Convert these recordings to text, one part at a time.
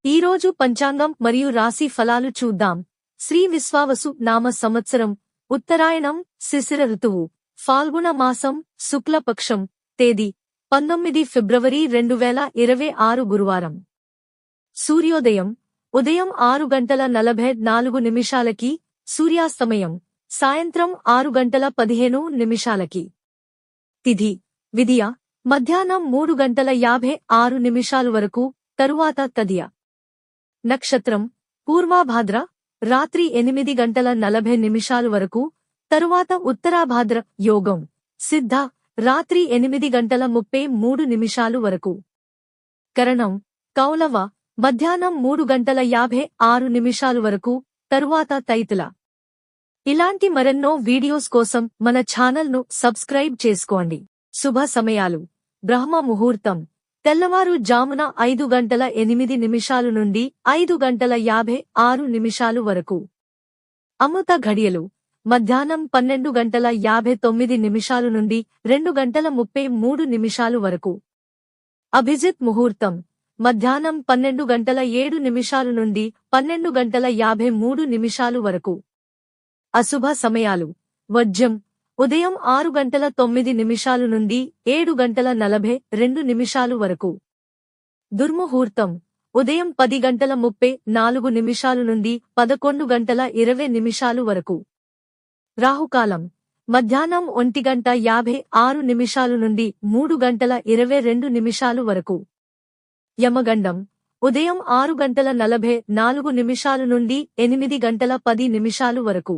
ఈరోజు పంచాంగం మరియు రాశి ఫలాలు చూద్దాం. శ్రీ విశ్వావసు నామ సంవత్సరం, ఉత్తరాయణం, శిశిర ఋతువు, ఫాల్గుణ మాసం, శుక్లపక్షం, తేదీ 19 ఫిబ్రవరి 2026 గురువారం. సూర్యోదయం ఉదయం 6:44 సూర్యాస్తమయం సాయంత్రం 6:15 తిథి విదియ మధ్యాహ్నం 3:56 వరకు, తరువాత తదియ. నక్షత్రం పూర్వాభాద్ర రాత్రి 8:40 వరకు, తరువాత ఉత్తరాభాద్ర. యోగం సిద్ధ రాత్రి 8:33 వరకు. కరణం కౌలవ మధ్యాహ్నం 3:56 వరకు, తరువాత తైతుల. ఇలాంటి మరెన్నో వీడియోస్ కోసం మన ఛానల్ను సబ్స్క్రైబ్ చేసుకోండి. శుభ సమయాలు: బ్రహ్మ ముహూర్తం తెల్లవారు జామున 5:08 నుండి 5:56 వరకు. అమృత ఘడియలు మధ్యాహ్నం 12:59 నుండి 2:33 వరకు. అభిజిత్ ముహూర్తం మధ్యాహ్నం 12:07 నుండి 12:53 వరకు. అశుభ సమయాలు: వర్జ్యం ఉదయం 6:09 నుండి 7:42 వరకు. దుర్ముహూర్తం ఉదయం 10:34 నుండి 11:20 వరకు. రాహుకాలం మధ్యాహ్నం 1:56 నుండి 3:22 వరకు. యమగండం ఉదయం 6:44 నుండి 8:10 వరకు.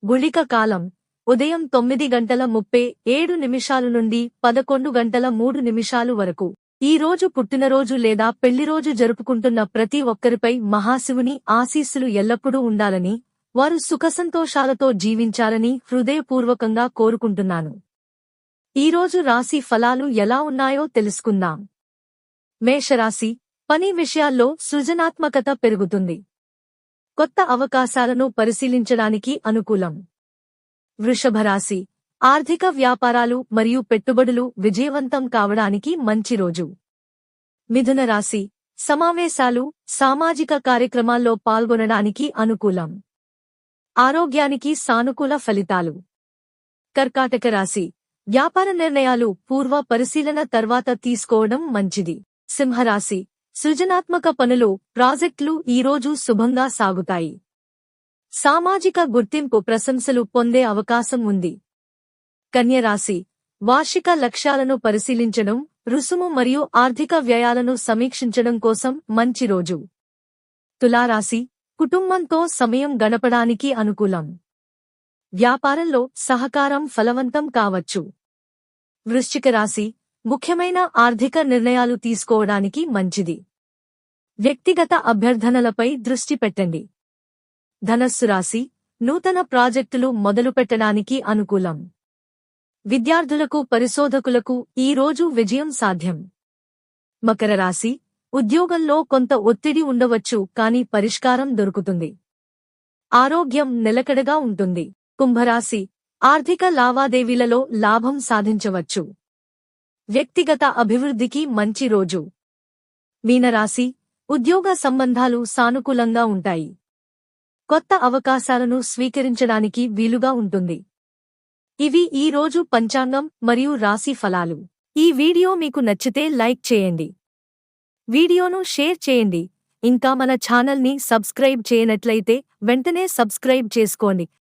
గుళిక కాలం ఉదయం 9:37 నుండి 11:03 వరకు. ఈ రోజు పుట్టినరోజు లేదా పెళ్లిరోజు జరుపుకుంటున్న ప్రతి ఒక్కరిపై మహాశివుని ఆశీస్సులు ఎల్లప్పుడూ ఉండాలని, వారు సుఖసంతోషాలతో జీవించాలని హృదయపూర్వకంగా కోరుకుంటున్నాను. ఈరోజు రాశి ఫలాలు ఎలా ఉన్నాయో తెలుసుకుందాం. మేషరాశి పని విషయాల్లో సృజనాత్మకత పెరుగుతుంది. కొత్త అవకాశాలను పరిశీలించడానికి అనుకూలం. వృషభరాశి ఆర్థిక వ్యాపారాలు మరియు పెట్టుబడులు విజయవంతం కావడానికి మంచి రోజు. మిథున రాశి సమావేశాలు, సామాజిక కార్యక్రమాల్లో పాల్గొనడానికి అనుకూలం. ఆరోగ్యానికి సానుకూల ఫలితాలు. కర్కాటక రాశి వ్యాపార నిర్ణయాలు పూర్వ పరిశీలన తర్వాత తీసుకోవడం మంచిది. సింహరాశి సృజనాత్మక పనులు, ప్రాజెక్టులు ఈరోజు శుభంగా సాగుతాయి. సామాజిక గుర్తింపు, ప్రశంసలు పొందే అవకాశం ఉంది. కన్యరాశి వార్షిక లక్ష్యాలను పరిశీలించడం, రుసుము మరియు ఆర్థిక వ్యయాలను సమీక్షించడం కోసం మంచి రోజు. తులారాశి కుటుంబంతో సమయం గడపడానికి అనుకూలం. వ్యాపారంలో సహకారం ఫలవంతం కావచ్చు. వృశ్చిక రాశి ముఖ్యమైన ఆర్థిక నిర్ణయాలు తీసుకోవడానికి మంచిది. వ్యక్తిగత అభ్యర్థనలపై దృష్టి పెట్టండి. ధనస్సు రాశి నూతన ప్రాజెక్టులు మొదలుపెట్టడానికి అనుకూలం. విద్యార్థులకు, పరిశోధకులకు ఈ రోజు విజయం సాధ్యం. మకర రాశి ఉద్యోగంలో కొంత ఒత్తిడి ఉండవచ్చు, కానీ పరిష్కారం దొరుకుతుంది. ఆరోగ్యం నిలకడగా ఉంటుంది. కుంభరాశి ఆర్థిక లావాదేవీలలో లాభం సాధించవచ్చు. వ్యక్తిగత అభివృద్ధికి మంచి రోజు. మీనరాశి ఉద్యోగ సంబంధాలు సానుకూలంగా ఉంటాయి. కొత్త అవకాశాలను స్వీకరించడానికి వీలుగా ఉంటుంది. ఇవి ఈ రోజు పంచాంగం మరియు రాశి ఫలాలు. ఈ వీడియో మీకు నచ్చితే లైక్ చేయండి. వీడియోను షేర్ చేయండి. ఇంకా మన ఛానల్ని సబ్స్క్రైబ్ చేయనట్లయితే వెంటనే సబ్స్క్రైబ్ చేసుకోండి.